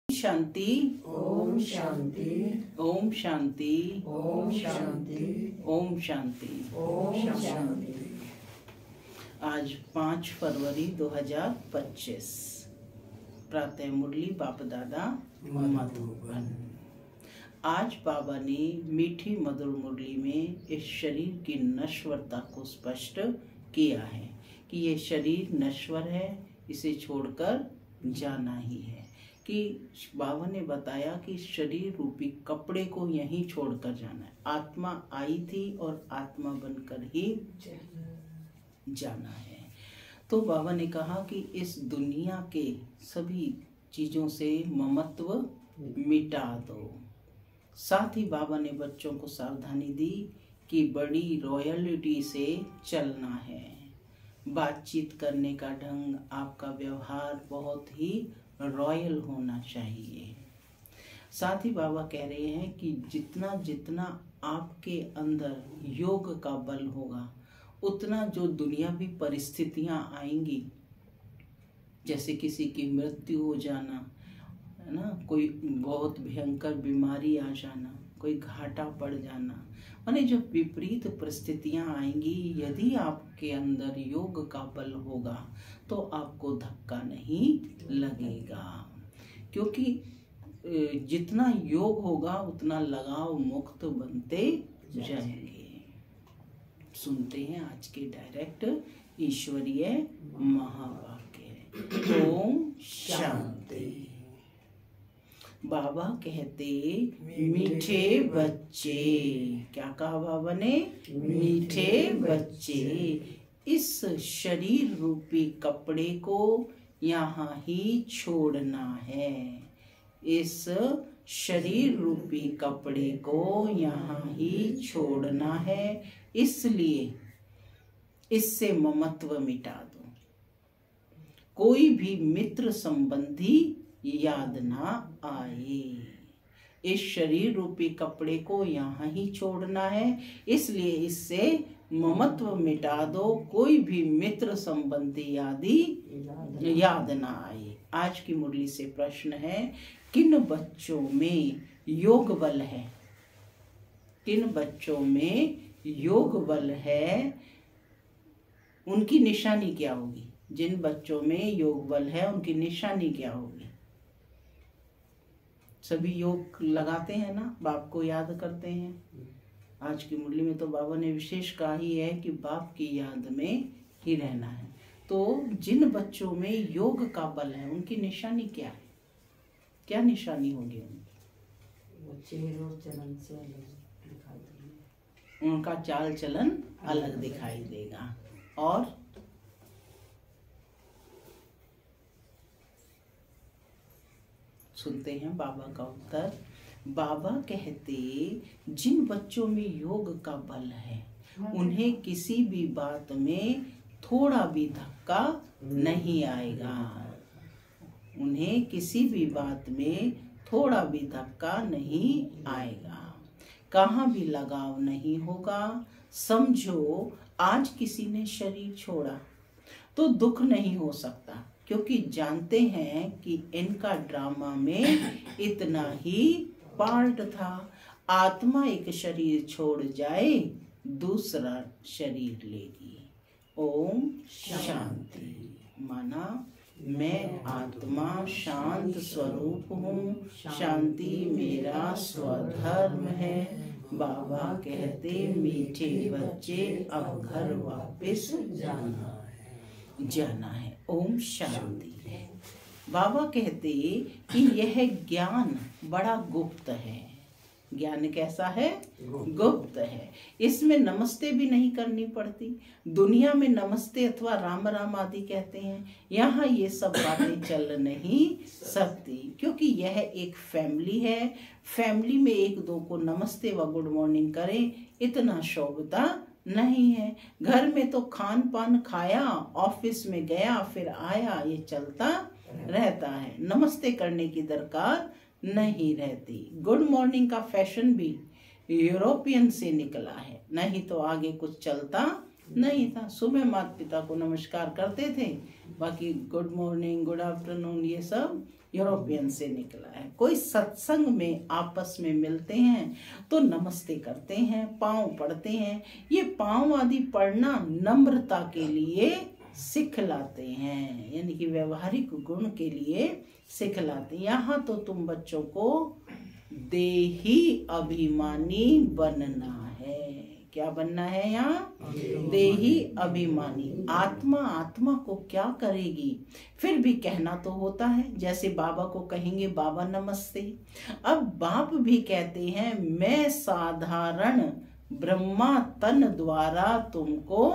शांति। ओम शांति। ओम शांति। ओम शांति। ओम शांति। ओम शांति। आज 5 फरवरी 2025 प्रातः मुरली बाप दादा मधुबन। आज बाबा ने मीठी मधुर मुरली में इस शरीर की नश्वरता को स्पष्ट किया है कि ये शरीर नश्वर है, इसे छोड़कर जाना ही है। कि बाबा ने बताया कि शरीर रूपी कपड़े को यहीं छोड़कर जाना है। आत्मा आई थी और आत्मा बनकर ही जाना है। तो बाबा ने कहा कि इस दुनिया के सभी चीजों से ममत्व मिटा दो। साथ ही बाबा ने बच्चों को सावधानी दी कि बड़ी रॉयल्टी से चलना है। बातचीत करने का ढंग, आपका व्यवहार बहुत ही रॉयल होना चाहिए। साथ ही बाबा कह रहे हैं कि जितना जितना आपके अंदर योग का बल होगा, उतना जो दुनियावी परिस्थितियां आएंगी, जैसे किसी की मृत्यु हो जाना है ना, कोई बहुत भयंकर बीमारी आ जाना, कोई घाटा पड़ जाना, माने जो विपरीत परिस्थितियां आएंगी, यदि आपके अंदर योग का बल होगा तो आपको धक्का नहीं लगेगा। क्योंकि जितना योग होगा उतना लगाव मुक्त बनते जाएंगे। सुनते हैं आज के डायरेक्ट ईश्वरीय महावाक्य। ओम शांति। बाबा कहते मीठे बच्चे, क्या कहा बाबा ने? मीठे बच्चे, इस शरीर रूपी कपड़े को यहाँ ही छोड़ना है। इस शरीर रूपी कपड़े को यहाँ ही छोड़ना है। इसलिए इससे ममत्व मिटा दो। कोई भी मित्र संबंधी याद ना आए। इस शरीर रूपी कपड़े को यहाँ ही छोड़ना है, इसलिए इससे ममत्व मिटा दो। कोई भी मित्र संबंधी याद ना आए। आज की मुरली से प्रश्न है, किन बच्चों में योग बल है? किन बच्चों में योग बल है, उनकी निशानी क्या होगी? जिन बच्चों में योग बल है उनकी निशानी क्या होगी? सभी योग लगाते हैं ना, बाप को याद करते हैं। आज की मुरली में तो बाबा ने विशेष कहा ही है कि बाप की याद में ही रहना है। तो जिन बच्चों में योग का बल है उनकी निशानी क्या है? क्या निशानी होगी उनकी? वो चेहरे और चलन से अलग दिखाई देगा। उनका चाल चलन अलग दिखाई देगा। और सुनते हैं बाबा का उत्तर। बाबा कहते, जिन बच्चों में योग का बल है उन्हें किसी भी बात में थोड़ा भी धक्का नहीं आएगा। उन्हें किसी भी बात में थोड़ा भी धक्का नहीं आएगा। कहाँ भी लगाव नहीं होगा। समझो आज किसी ने शरीर छोड़ा तो दुख नहीं हो सकता, क्योंकि जानते हैं कि इनका ड्रामा में इतना ही पार्ट था। आत्मा एक शरीर छोड़ जाए, दूसरा शरीर लेगी। ओम शांति। माना मैं आत्मा शांत स्वरूप हूँ, शांति मेरा स्वधर्म है। बाबा कहते, मीठे बच्चे अब घर वापस जाना है। ओम शांति। बाबा कहते कि यह ज्ञान बड़ा गुप्त है। ज्ञान कैसा है? गुप्त है। इसमें नमस्ते भी नहीं करनी पड़ती। दुनिया में नमस्ते अथवा राम राम आदि कहते हैं, यहाँ ये सब बातें चल नहीं सकती, क्योंकि यह एक फैमिली है। फैमिली में एक दो को नमस्ते व गुड मॉर्निंग करें, इतना शोभता नहीं है। घर में तो खान पान खाया, ऑफिस में गया फिर आया, ये चलता रहता है। नमस्ते करने की दरकार नहीं रहती। गुड मॉर्निंग का फैशन भी यूरोपियन से निकला है, नहीं तो आगे कुछ चलता नहीं था। सुबह माता पिता को नमस्कार करते थे, बाकी गुड मॉर्निंग गुड आफ्टरनून ये सब यूरोपियन से निकला है। कोई सत्संग में आपस में मिलते हैं तो नमस्ते करते हैं, पांव पड़ते हैं। ये पांव आदि पड़ना नम्रता के लिए सिखलाते हैं, यानी कि व्यवहारिक गुण के लिए सिखलाते हैं। यहाँ तो तुम बच्चों को देही अभिमानी बनना है। क्या बनना है यहाँ? देही अभिमानी। आत्मा आत्मा को क्या करेगी? फिर भी कहना तो होता है, जैसे बाबा को कहेंगे बाबा नमस्ते। अब बाप भी कहते हैं मैं साधारण ब्रह्मा तन द्वारा तुमको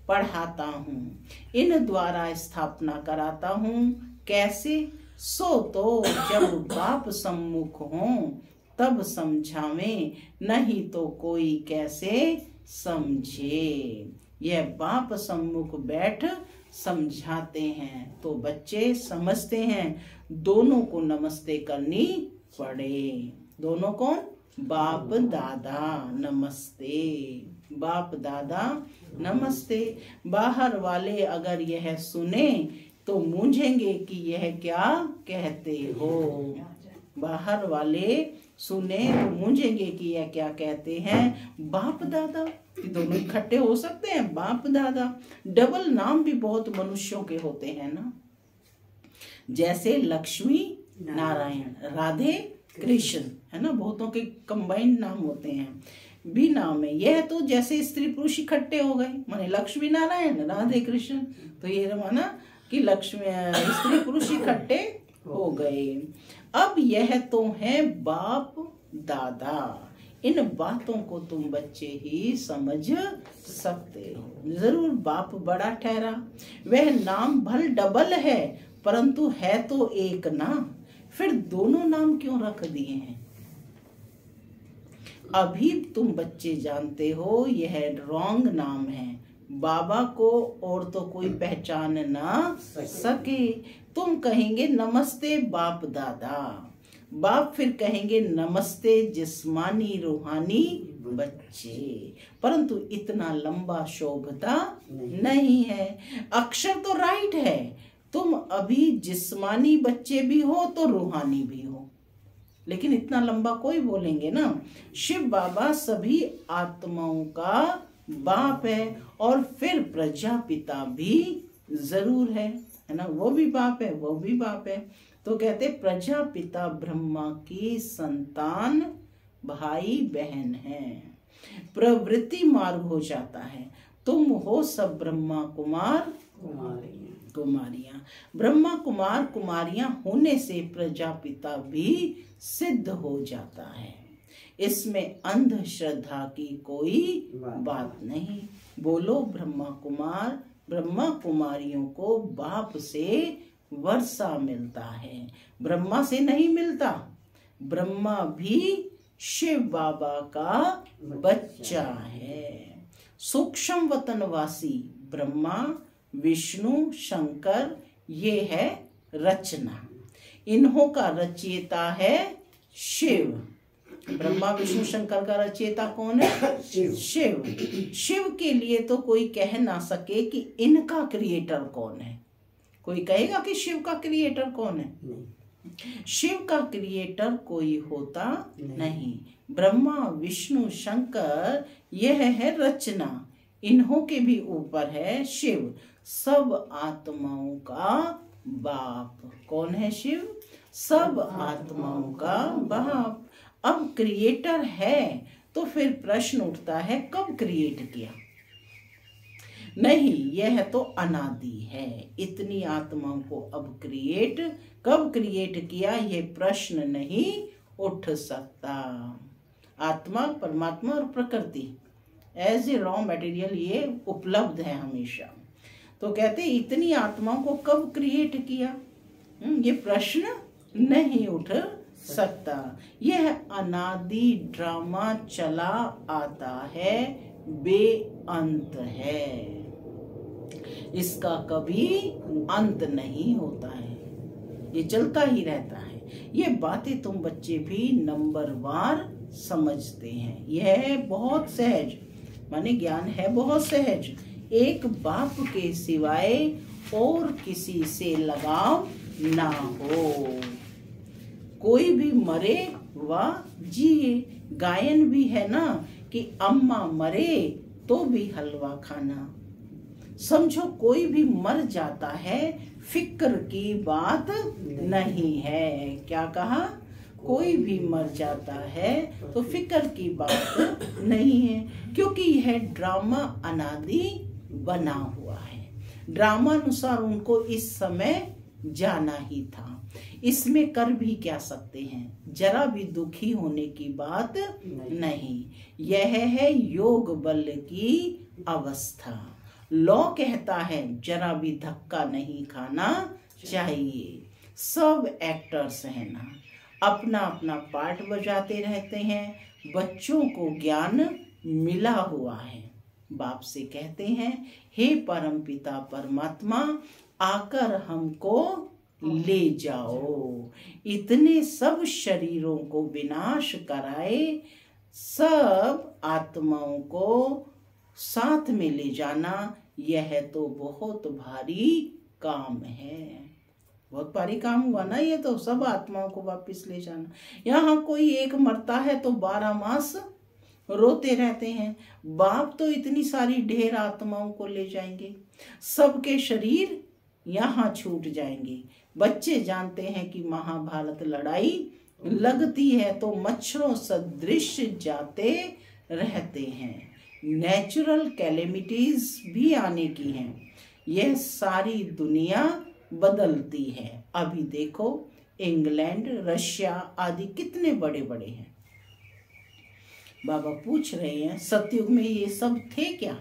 पढ़ाता हूँ, इन द्वारा स्थापना कराता हूँ। कैसे? सो तो जब बाप सम्मुख हों तब समझावें, नहीं तो कोई कैसे समझे। यह बाप सम्मुख बैठ समझाते हैं तो बच्चे समझते हैं। दोनों को नमस्ते करनी पड़े। दोनों कौन? बाप दादा नमस्ते, बाप दादा नमस्ते। बाहर वाले अगर यह सुने तो मूंझेंगे कि यह क्या कहते हो। बाहर वाले सुने तो मूंझेंगे कि यह क्या कहते हैं। बाप दादा, ये दोनों इकट्ठे हो सकते हैं? बाप दादा। डबल नाम भी बहुत मनुष्यों के होते हैं ना, जैसे लक्ष्मी नारायण, राधे कृष्ण, है ना, बहुतों के कंबाइंड नाम होते हैं। भी नाम है। यह तो जैसे स्त्री पुरुष इकट्ठे हो गए, माने लक्ष्मी नारायण राधे कृष्ण, तो ये माना कि लक्ष्मी स्त्री पुरुष इकट्ठे हो गए। अब यह तो है बाप दादा। इन बातों को तुम बच्चे ही समझ सकते हो। जरूर बाप बड़ा ठहरा, वह नाम भल डबल है परंतु है तो एक ना, फिर दोनों नाम क्यों रख दिए हैं? अभी तुम बच्चे जानते हो यह रॉन्ग नाम है। बाबा को और तो कोई पहचान ना सके। तुम कहेंगे नमस्ते बाप दादा, बाप फिर कहेंगे नमस्ते जिस्मानी रूहानी बच्चे, परंतु इतना लंबा शोभता नहीं है। अक्षर तो राइट है, तुम अभी जिस्मानी बच्चे भी हो तो रूहानी भी हो, लेकिन इतना लंबा कोई बोलेंगे ना। शिव बाबा सभी आत्माओं का बाप है और फिर प्रजापिता भी जरूर है ना, वो भी बाप है, वो भी बाप है। तो कहते प्रजापिता ब्रह्मा की संतान भाई बहन हैं। प्रवृत्ति मार्ग हो जाता है, तुम हो सब ब्रह्मा कुमार कुमारियां। ब्रह्मा कुमार कुमारियां होने से प्रजापिता भी सिद्ध हो जाता है। इसमें अंधश्रद्धा की कोई बात नहीं। बोलो ब्रह्मा कुमारियों को बाप से वर्षा मिलता है, ब्रह्मा से नहीं मिलता। ब्रह्मा भी शिव बाबा का बच्चा है। सूक्ष्म वतनवासी ब्रह्मा विष्णु शंकर, ये है रचना। इन्हों का रचयिता है शिव। ब्रह्मा विष्णु शंकर का रचयिता कौन है? शिव। शिव के लिए तो कोई कह ना सके कि इनका क्रिएटर कौन है। कोई कहेगा कि शिव का क्रिएटर कौन है? शिव का क्रिएटर कोई होता नहीं। ब्रह्मा विष्णु शंकर यह है रचना, इन्हों के भी ऊपर है शिव, सब आत्माओं का बाप। कौन है? शिव, सब आत्माओं का बाप। अब क्रिएटर है तो फिर प्रश्न उठता है कब क्रिएट किया? नहीं, यह तो अनादि है। इतनी आत्माओं को अब कब क्रिएट किया, ये प्रश्न नहीं उठ सकता। आत्मा, परमात्मा और प्रकृति एज ए रॉ मटेरियल ये उपलब्ध है हमेशा। तो कहते इतनी आत्माओं को कब क्रिएट किया, ये प्रश्न नहीं उठ सकता। यह अनादि ड्रामा चला आता है, बेअंत है, इसका कभी अंत नहीं होता है, ये चलता ही रहता है। ये बातें तुम बच्चे भी नंबरवार समझते हैं। यह बहुत सहज, माने ज्ञान है बहुत सहज। एक बाप के सिवाय और किसी से लगाव ना हो। कोई भी मरे व जिए। गायन भी है ना कि अम्मा मरे तो भी हलवा खाना। समझो कोई भी मर जाता है, फिक्र की बात नहीं है। क्या कहा? कोई भी मर जाता है तो फिक्र की बात नहीं है, क्योंकि यह ड्रामा अनादि बना हुआ है। ड्रामा अनुसार उनको इस समय जाना ही था। इसमें कर भी क्या सकते हैं? जरा भी दुखी होने की बात नहीं। यह है योग बल की अवस्था। लॉ कहता है जरा भी धक्का नहीं खाना चाहिए। सब एक्टर्स हैं ना, अपना अपना पार्ट बजाते रहते हैं। बच्चों को ज्ञान मिला हुआ है। बाप से कहते हैं, हे परमपिता परमात्मा, आकर हमको ले जाओ। इतने सब शरीरों को विनाश कराए, सब आत्माओं को साथ में ले जाना, यह तो बहुत भारी काम है। बहुत भारी काम हुआ ना ये तो, सब आत्माओं को वापस ले जाना। यहाँ कोई एक मरता है तो 12 मास रोते रहते हैं। बाप तो इतनी सारी ढेर आत्माओं को ले जाएंगे, सबके शरीर यहाँ छूट जाएंगे। बच्चे जानते हैं कि महाभारत लड़ाई लगती है तो मच्छरों सदृश जाते रहते हैं। नेचुरल कैलेमिटीज भी आने की हैं। यह सारी दुनिया बदलती है। अभी देखो इंग्लैंड, रशिया आदि कितने बड़े बड़े हैं। बाबा पूछ रहे हैं, सतयुग में ये सब थे क्या?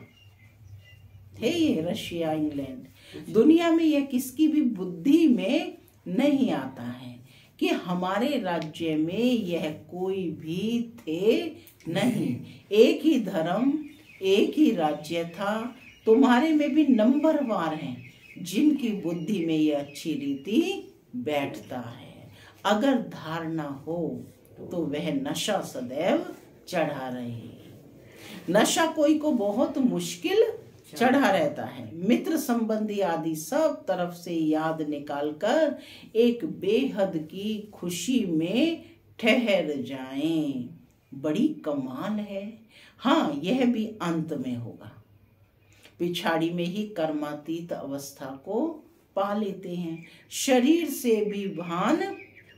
थे ये रशिया, इंग्लैंड? दुनिया में यह किसकी भी बुद्धि में नहीं आता है कि हमारे राज्य में यह कोई भी थे नहीं। एक ही धर्म, एक ही राज्य था। तुम्हारे में भी नंबरवार हैं जिनकी बुद्धि में यह अच्छी रीति बैठता है। अगर धारणा हो तो वह नशा सदैव चढ़ा रहे। नशा कोई को बहुत मुश्किल चढ़ा रहता है। मित्र संबंधी आदि सब तरफ से याद निकालकर एक बेहद की खुशी में ठहर जाएं। बड़ी कमाल है। हाँ, यह भी अंत में होगा। पिछाड़ी में ही कर्मातीत अवस्था को पा लेते हैं। शरीर से भी भान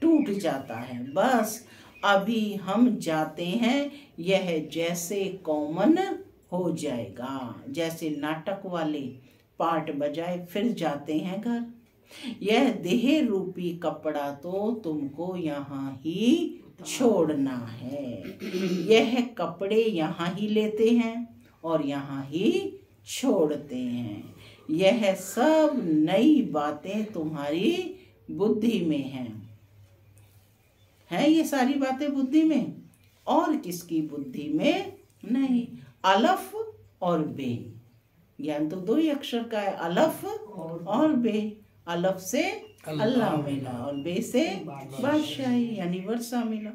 टूट जाता है। बस अभी हम जाते हैं, यह जैसे कॉमन हो जाएगा। जैसे नाटक वाले पार्ट बजाए फिर जाते हैं घर। यह देह रूपी कपड़ा तो तुमको यहाँ ही छोड़ना है। यह कपड़े यहाँ ही लेते हैं और यहाँ ही छोड़ते हैं। यह सब नई बातें तुम्हारी बुद्धि में हैं। ये सारी बातें बुद्धि में, और किसकी बुद्धि में नहीं। अलफ और बे, ज्ञान तो 2 ही अक्षर का है, अलफ और बे। अलफ से अल्लाह मिला और बे से बादशाही यानी वर्षा मिला।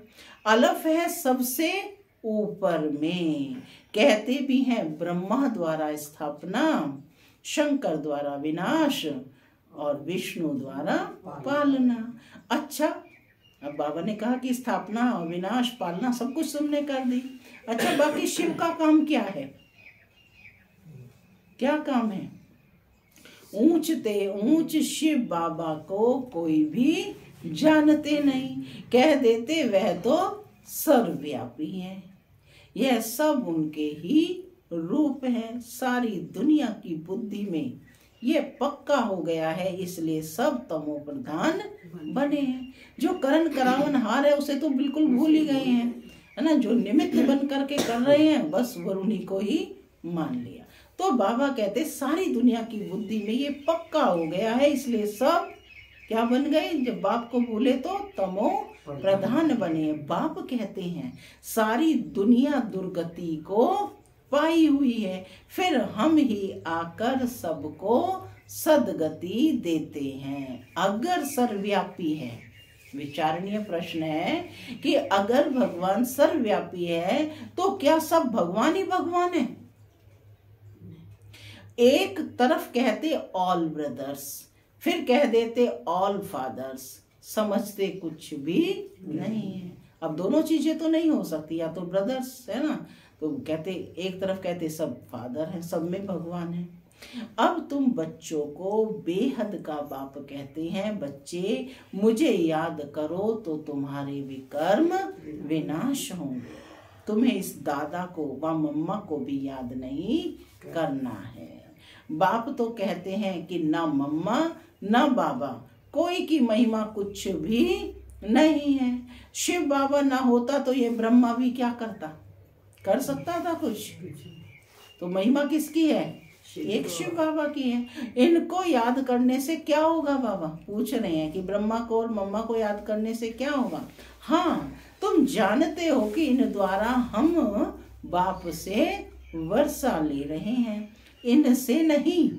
अलफ है सबसे ऊपर में। कहते भी हैं ब्रह्मा द्वारा स्थापना, शंकर द्वारा विनाश और विष्णु द्वारा पालना। अच्छा, अब बाबा ने कहा कि स्थापना, विनाश, पालना सब कुछ तुमने कर दी। अच्छा, बाकी शिव का काम क्या है? क्या काम है? ऊंचते ऊंच शिव बाबा को कोई भी जानते नहीं। कह देते वह तो सर्वव्यापी है। यह सब उनके ही रूप है। सारी दुनिया की बुद्धि में ये पक्का हो गया है, इसलिए सब तमो प्रधान बने हैं। जो करण करावन हार है उसे तो बिल्कुल भूल ही गए हैं, है ना। जो निमित्त बन करके कर रहे हैं बस वो उन्हीं को ही मान लिया। तो बाबा कहते सारी दुनिया की बुद्धि में ये पक्का हो गया है, इसलिए सब क्या बन गए? जब बाप को भूले तो तमो प्रधान बने। बाप कहते हैं सारी दुनिया दुर्गति को पाई हुई है, फिर हम ही आकर सबको सदगति देते हैं। अगर सर्वव्यापी है, विचारणीय प्रश्न है कि अगर भगवान सर्वव्यापी है तो क्या सब भगवान ही भगवान है? एक तरफ कहते ऑल ब्रदर्स, फिर कह देते ऑल फादर्स। समझते कुछ भी नहीं है। अब दोनों चीजें तो नहीं हो सकती, या तो ब्रदर्स है ना, तो कहते एक तरफ कहते सब फादर हैं, सब में भगवान है। अब तुम बच्चों को बेहद का बाप कहते हैं, बच्चे मुझे याद करो तो तुम्हारे विकर्म विनाश होंगे। तुम्हें इस दादा को व मम्मा को भी याद नहीं करना है। बाप तो कहते हैं कि ना मम्मा ना बाबा, कोई की महिमा कुछ भी नहीं है। शिव बाबा ना होता तो ये ब्रह्मा भी क्या करता, कर सकता था कुछ? तो महिमा किसकी है? एक शिव बाबा की है। इनको याद करने से क्या होगा? बाबा पूछ रहे हैं कि ब्रह्मा को और मम्मा को याद करने से क्या होगा? हाँ, तुम जानते हो कि इन द्वारा हम बाप से वर्षा ले रहे हैं, इनसे नहीं।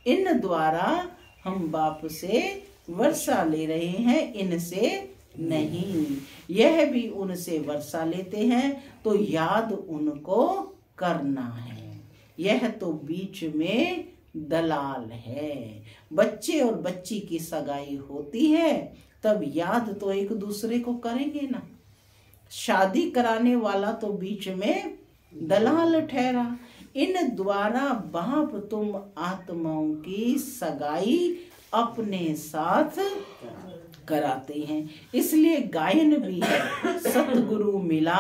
इन द्वारा हम बाप से वर्षा ले रहे हैं, इनसे नहीं। यह भी उनसे वर्षा लेते हैं तो याद उनको करना है। यह तो बीच में दलाल है। बच्चे और बच्ची की सगाई होती है तब याद तो एक दूसरे को करेंगे ना। शादी कराने वाला तो बीच में दलाल ठहरा। इन द्वारा बाप तुम आत्माओं की सगाई अपने साथ कराते हैं। इसलिए गायन भी है, सतगुरु मिला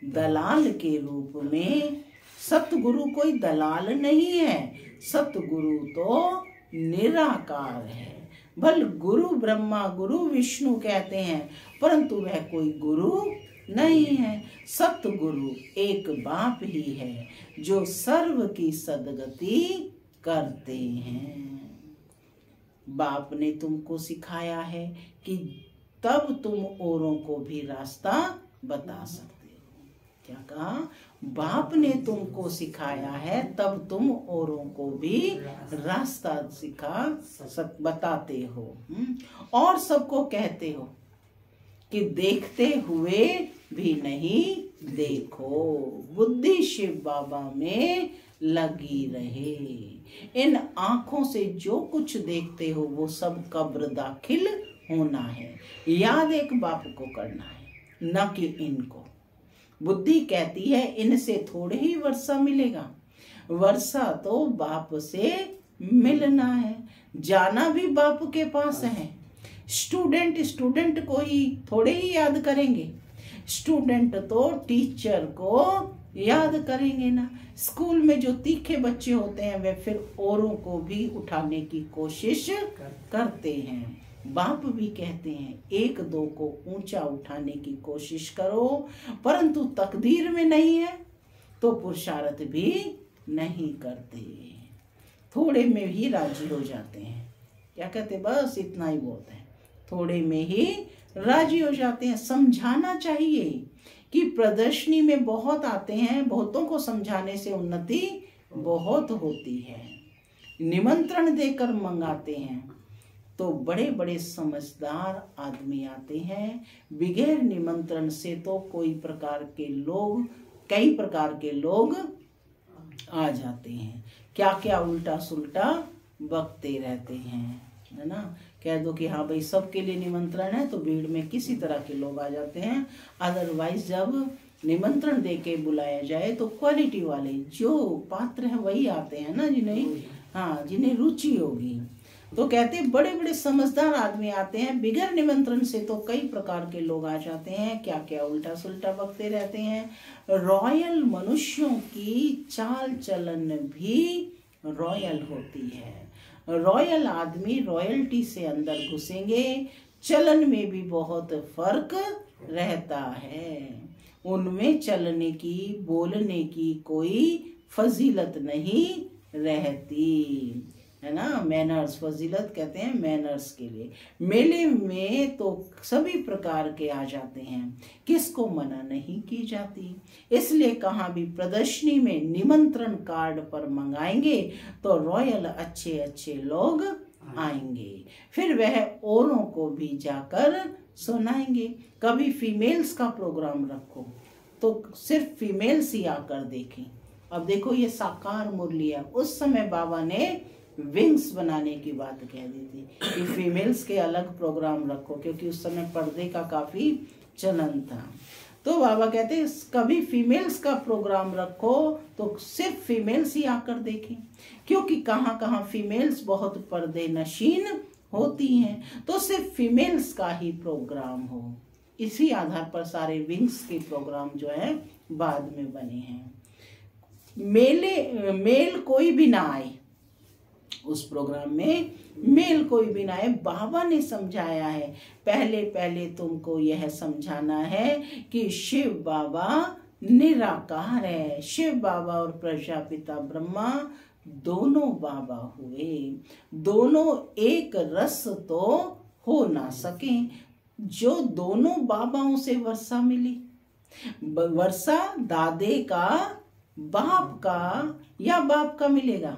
दलाल के रूप में। सतगुरु कोई दलाल नहीं है, सतगुरु तो निराकार है। भल गुरु ब्रह्मा गुरु विष्णु कहते हैं, परंतु वह कोई गुरु नहीं है। सतगुरु एक बाप ही है जो सर्व की सदगति करते हैं। बाप ने तुमको सिखाया है कि तब तुम औरों को भी रास्ता बता सकते हो। क्या कहा? बाप ने तुमको सिखाया है तब तुम औरों को भी रास्ता बताते हो। और सबको कहते हो कि देखते हुए भी नहीं देखो, बुद्धि शिव बाबा में लगी रहे। इन आंखों से जो कुछ देखते हो वो सब कब्र दाखिल होना है। याद एक बाप को करना है, न कि इनको। बुद्धि कहती है इनसे थोड़े ही वर्षा मिलेगा, वर्षा तो बाप से मिलना है, जाना भी बाप के पास है। स्टूडेंट को ही थोड़े ही याद करेंगे, स्टूडेंट तो टीचर को याद करेंगे ना। स्कूल में जो तीखे बच्चे होते हैं वे फिर औरों को भी उठाने की कोशिश करते हैं। बाप भी कहते हैं एक दो को ऊंचा उठाने की कोशिश करो, परंतु तकदीर में नहीं है तो पुरुषार्थ भी नहीं करते, थोड़े में ही राजी हो जाते हैं। क्या कहते? बस इतना ही बहुत है, थोड़े में ही राजी हो जाते हैं। समझाना चाहिए कि प्रदर्शनी में बहुत आते हैं, बहुतों को समझाने से उन्नति बहुत होती है। निमंत्रण देकर मंगाते हैं तो बड़े बड़े समझदार आदमी आते हैं, बगैर निमंत्रण से तो कई प्रकार के लोग आ जाते हैं। क्या क्या उल्टा सुल्टा बकते रहते हैं, है ना। कह दो कि हाँ भाई सबके लिए निमंत्रण है तो भीड़ में किसी तरह के लोग आ जाते हैं। अदरवाइज जब निमंत्रण दे के बुलाया जाए तो क्वालिटी वाले जो पात्र है वही आते हैं ना, जिन्हें रुचि होगी। तो कहते बड़े बड़े समझदार आदमी आते हैं, बिगर निमंत्रण से तो कई प्रकार के लोग आ जाते हैं, क्या क्या उल्टा सुल्टा बकते रहते हैं। रॉयल मनुष्यों की चाल चलन भी रॉयल होती है। रॉयल आदमी रॉयल्टी से अंदर घुसेंगे, चलन में भी बहुत फर्क रहता है। उनमें चलने की बोलने की कोई फजीलत नहीं रहती, है ना। मैनर्स, फजीलत कहते हैं मैनर्स के लिए। मेले में तो सभी प्रकार के आ जाते हैं, किसको मना नहीं की जाती। इसलिए कहाँ भी प्रदर्शनी में निमंत्रण कार्ड पर मंगाएंगे तो रॉयल अच्छे अच्छे लोग आएंगे, फिर वह औरों को भी जाकर सुनाएंगे। कभी फीमेल्स का प्रोग्राम रखो तो सिर्फ फीमेल्स ही आकर देखें। अब देखो ये साकार मुरली है, उस समय बाबा ने विंग्स बनाने की बात कह दी थी कि फीमेल्स के अलग प्रोग्राम रखो, क्योंकि उस समय पर्दे का काफी चलन था। तो बाबा कहते हैं कभी फीमेल्स का प्रोग्राम रखो तो सिर्फ फीमेल्स ही आकर देखें, क्योंकि कहाँ कहाँ फीमेल्स बहुत पर्दे नशीन होती हैं, तो सिर्फ फीमेल्स का ही प्रोग्राम हो। इसी आधार पर सारे विंग्स के प्रोग्राम जो है बाद में बने हैं। मेल कोई भी ना आए, उस प्रोग्राम में मेल कोई भी ना आए। बाबा ने समझाया है, पहले पहले तुमको यह समझाना है कि शिव बाबा निराकार है। शिव बाबा और प्रजापिता ब्रह्मा दोनों बाबा हुए, दोनों एक रस तो हो ना सके। जो दोनों बाबाओं से वर्षा मिली, वर्षा दादे का, बाप का या बाप का मिलेगा?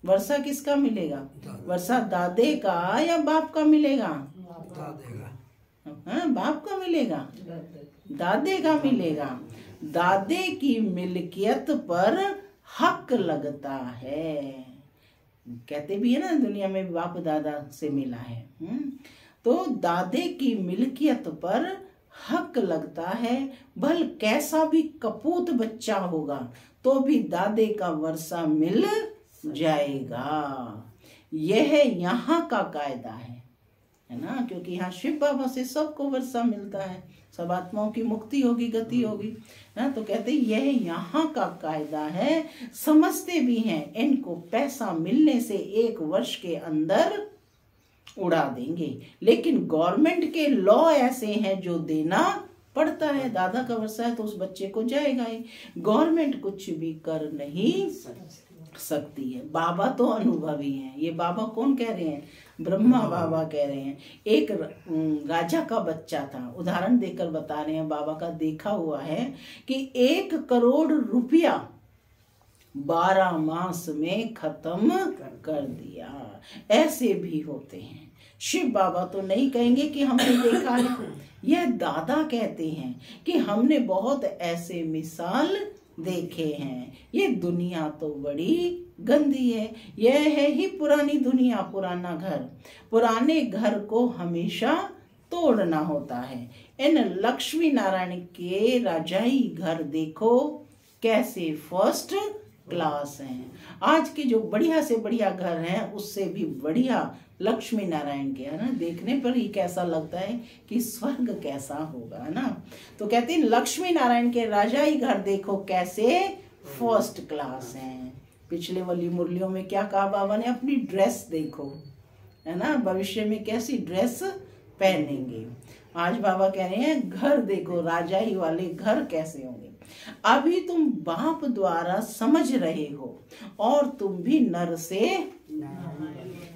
वर्षा किसका मिलेगा? वर्षा दादे का या बाप का मिलेगा? हाँ, बाप का मिलेगा, दादे का मिलेगा। दादे की मिल्कियत पर हक लगता है। कहते भी है ना, दुनिया में बाप दादा से मिला है। तो दादे की मिल्कियत पर हक लगता है। भल कैसा भी कपूत बच्चा होगा तो भी दादे का वर्षा मिल जाएगा। यह यहाँ का कायदा है ना, क्योंकि यहाँ शिव बाबा से सबको वर्षा मिलता है, सब आत्माओं की मुक्ति होगी, गति होगी ना। तो कहते यह यहाँ का कायदा है। समझते भी हैं इनको पैसा मिलने से 1 वर्ष के अंदर उड़ा देंगे, लेकिन गवर्नमेंट के लॉ ऐसे हैं जो देना पड़ता है। दादा का वर्षा है तो उस बच्चे को जाएगा ही, गवर्नमेंट कुछ भी कर नहीं सकती है। बाबा तो अनुभवी हैं। ये बाबा कौन कह रहे हैं? ब्रह्मा बाबा कह रहे हैं। एक राजा का बच्चा था, उदाहरण देकर बता रहे हैं, बाबा का देखा हुआ है कि 1 करोड़ रुपया 12 मास में खत्म कर दिया। ऐसे भी होते हैं। शिव बाबा तो नहीं कहेंगे कि हमने देखा है, यह दादा कहते हैं कि हमने बहुत ऐसे मिसाल देखे हैं। ये दुनिया तो बड़ी गंदी है। यह है ही पुरानी दुनिया, पुराना घर। पुराने घर को हमेशा तोड़ना होता है। इन लक्ष्मी नारायण के राजाई घर देखो कैसे फर्स्ट क्लास हैं। आज के जो बढ़िया से बढ़िया घर हैं उससे भी बढ़िया लक्ष्मी नारायण के, है ना। देखने पर ही कैसा लगता है कि स्वर्ग कैसा होगा, है ना। तो कहते हैं लक्ष्मी नारायण के राजाई घर देखो कैसे फर्स्ट क्लास हैं। पिछले वाली मुरलियों में क्या कहा बाबा ने? अपनी ड्रेस देखो, है ना, भविष्य में कैसी ड्रेस पहनेंगे। आज बाबा कह रहे हैं घर देखो, राजाई वाले घर कैसे होंगे। अभी तुम बाप द्वारा समझ रहे हो और तुम भी नर से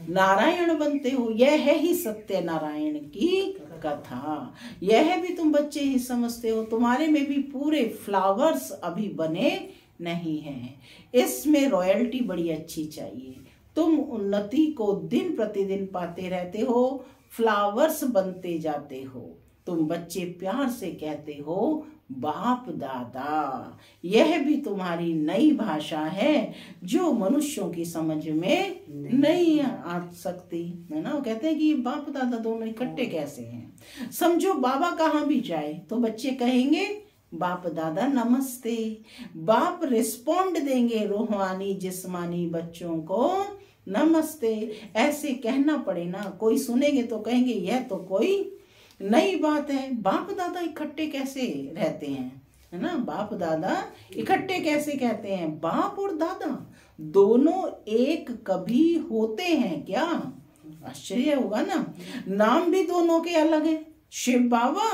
नारायण बनते हो। यह है ही सत्य नारायण की कथा। यह भी तुम बच्चे ही समझते हो। तुम्हारे में भी पूरे फ्लावर्स अभी बने नहीं हैं। इसमें रॉयल्टी बड़ी अच्छी चाहिए। तुम उन्नति को दिन प्रतिदिन पाते रहते हो, फ्लावर्स बनते जाते हो। तुम बच्चे प्यार से कहते हो बाप दादा। यह भी तुम्हारी नई भाषा है जो मनुष्यों की समझ में नहीं आ सकती, है ना। वो कहते हैं कि बाप दादा दोनों इकट्ठे कैसे हैं। समझो बाबा कहाँ भी जाए तो बच्चे कहेंगे बाप दादा नमस्ते। बाप रिस्पॉन्ड देंगे रूहानी जिस्मानी बच्चों को नमस्ते। ऐसे कहना पड़े ना, कोई सुनेंगे तो कहेंगे यह तो कोई नई बात है। बाप दादा इकट्ठे कैसे रहते हैं, है ना। बाप दादा इकट्ठे कैसे कहते हैं? बाप और दादा दोनों एक कभी होते हैं क्या? आश्चर्य होगा ना। नाम भी दोनों के अलग है, शिव बाबा,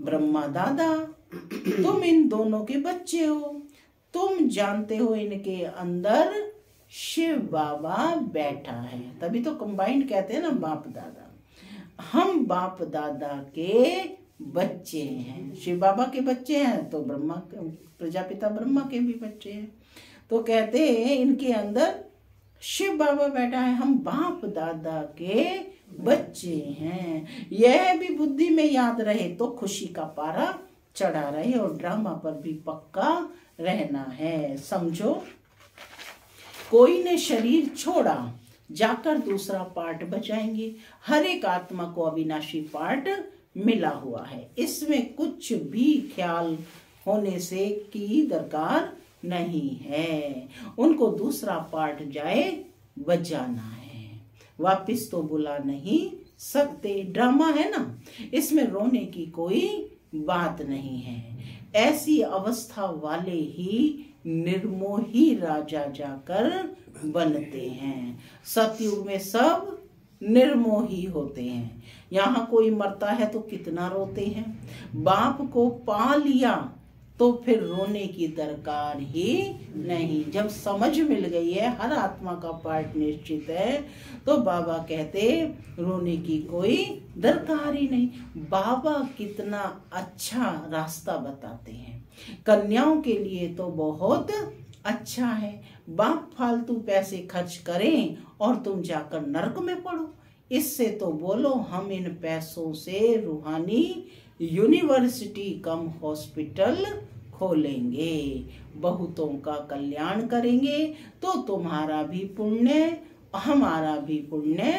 ब्रह्मा दादा। तुम इन दोनों के बच्चे हो। तुम जानते हो इनके अंदर शिव बाबा बैठा है, तभी तो कंबाइंड कहते हैं ना बाप दादा। हम बाप दादा के बच्चे हैं। शिव बाबा के बच्चे हैं तो ब्रह्मा, प्रजापिता ब्रह्मा के भी बच्चे हैं। तो कहते हैं इनके अंदर शिव बाबा बैठा है, हम बाप दादा के बच्चे हैं। यह भी बुद्धि में याद रहे तो खुशी का पारा चढ़ा रहे और ड्रामा पर भी पक्का रहना है। समझो, कोई ने शरीर छोड़ा जाकर दूसरा पार्ट बचाएंगे। हर एक आत्मा को अविनाशी पार्ट मिला हुआ है, इसमें कुछ भी ख्याल होने से की दरकार नहीं है। उनको दूसरा पार्ट जाए बजाना है, वापिस तो बुला नहीं सकते। ड्रामा है ना, इसमें रोने की कोई बात नहीं है। ऐसी अवस्था वाले ही निर्मोही राजा जाकर बनते हैं। सतयुग में सब निर्मोही होते हैं। यहाँ कोई मरता है तो कितना रोते हैं। बाप को पा लिया तो फिर रोने की दरकार ही नहीं। जब समझ मिल गई है हर आत्मा का पार्ट निश्चित है, तो बाबा कहते रोने की कोई दरकार ही नहीं। बाबा कितना अच्छा रास्ता बताते हैं। कन्याओं के लिए तो बहुत अच्छा है। बाप फालतू पैसे खर्च करें और तुम जाकर नरक में पड़ो। इससे तो बोलो हम इन पैसों से रूहानी यूनिवर्सिटी कम हॉस्पिटल खोलेंगे, बहुतों का कल्याण करेंगे, तो तुम्हारा भी पुण्य हमारा भी पुण्य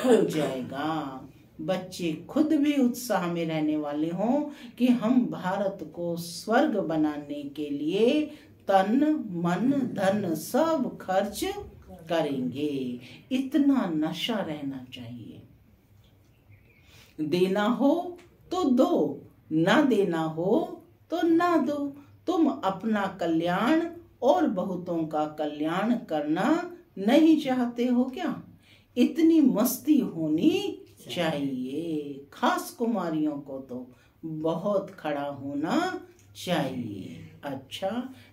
हो जाएगा। बच्चे खुद भी उत्साह में रहने वाले हों कि हम भारत को स्वर्ग बनाने के लिए तन मन धन सब खर्च करेंगे। इतना नशा रहना चाहिए। देना हो तो दो, ना देना हो तो ना दो। तुम अपना कल्याण और बहुतों का कल्याण करना नहीं चाहते हो क्या? इतनी मस्ती होनी चाहिए। खास कुमारियों को तो बहुत खड़ा होना चाहिए। अच्छा,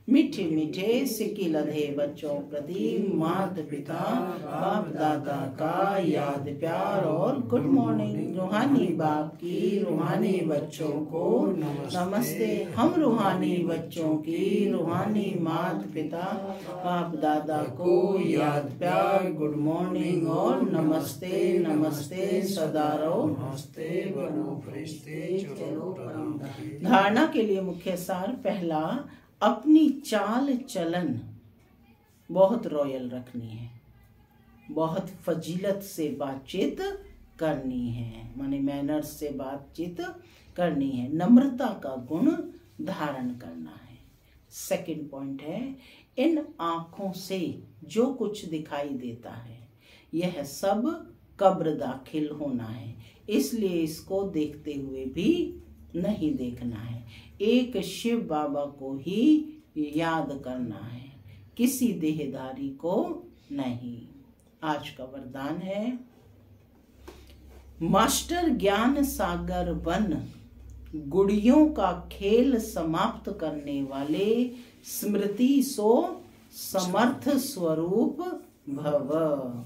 मीठे मीठे सिक्के लधे बच्चों प्रति माता पिता बाप दादा का याद प्यार और गुड मॉर्निंग। रूहानी बाप की रूहानी बच्चों को नमस्ते। हम रूहानी बच्चों की रूहानी माता पिता बाप दादा को याद प्यार गुड मॉर्निंग और नमस्ते नमस्ते सदा रहो नमस्ते बनो फरिश्ते चलो परम। धारणा के लिए मुख्य सार पहला, अपनी चाल चलन बहुत रॉयल रखनी है, बहुत फजीलत से बातचीत करनी है, माने मैनर्स से बातचीत करनी है, नम्रता का गुण धारण करना है। सेकंड पॉइंट है, इन आँखों से जो कुछ दिखाई देता है यह सब कब्र दाखिल होना है, इसलिए इसको देखते हुए भी नहीं देखना है। एक शिव बाबा को ही याद करना है, किसी देहधारी को नहीं। आज का वरदान है, मास्टर ज्ञान सागर बन गुड़ियों का खेल समाप्त करने वाले स्मृति सो समर्थ स्वरूप भव।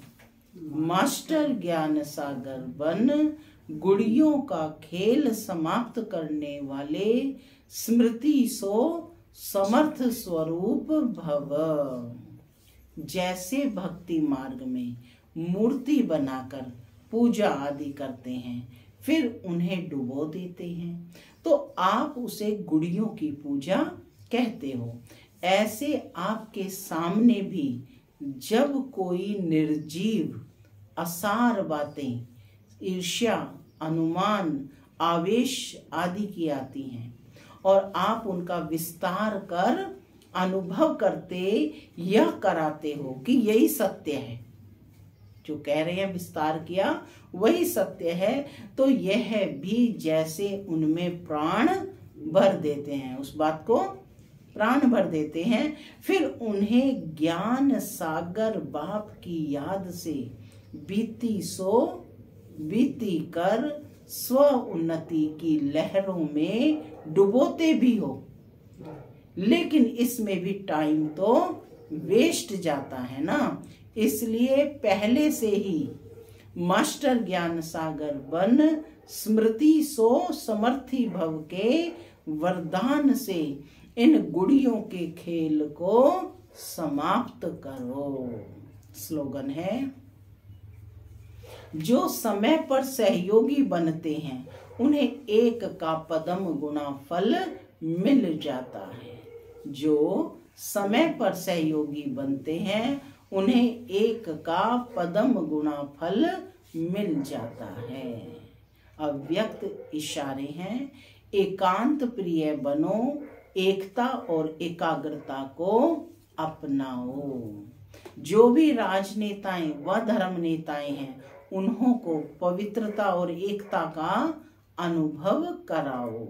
मास्टर ज्ञान सागर बन गुड़ियों का खेल समाप्त करने वाले स्मृति सो समर्थ स्वरूप भव। जैसे भक्ति मार्ग में मूर्ति बनाकर पूजा आदि करते हैं, फिर उन्हें डुबो देते हैं, तो आप उसे गुड़ियों की पूजा कहते हो। ऐसे आपके सामने भी जब कोई निर्जीव असार बातें, ईर्ष्या, अनुमान, आवेश आदि की आती हैं और आप उनका विस्तार कर अनुभव करते यह कराते हो कि यही सत्य है, जो कह रहे हैं विस्तार किया वही सत्य है, तो यह भी जैसे उनमें प्राण भर देते हैं, उस बात को प्राण भर देते हैं, फिर उन्हें ज्ञान सागर बाप की याद से बीती सो बीती कर स्व उन्नति की लहरों में डुबोते भी हो। लेकिन इसमें भी टाइम तो वेस्ट जाता है ना, इसलिए पहले से ही मास्टर ज्ञान सागर बन स्मृति सो समर्थी भव के वरदान से इन गुड़ियों के खेल को समाप्त करो। स्लोगन है, जो समय पर सहयोगी बनते हैं उन्हें एक का पदम गुना फल मिल जाता है। जो समय पर सहयोगी बनते हैं उन्हें एक का पदम गुणा फल मिल जाता है। अव्यक्त इशारे हैं। एकांत प्रिय बनो, एकता और एकाग्रता को अपनाओ। जो भी राजनेताएं व धर्म नेताएं हैं उन्हों को पवित्रता और एकता का अनुभव कराओ।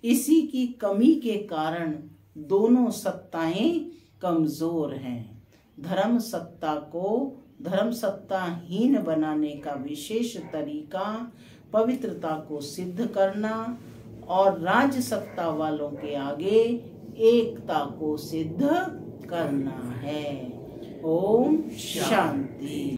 इसी की कमी के कारण दोनों सत्ताएं कमजोर हैं। धर्म सत्ताहीन बनाने का विशेष तरीका पवित्रता को सिद्ध करना और राज्य सत्ता वालों के आगे एकता को सिद्ध करना है। ओम शांति।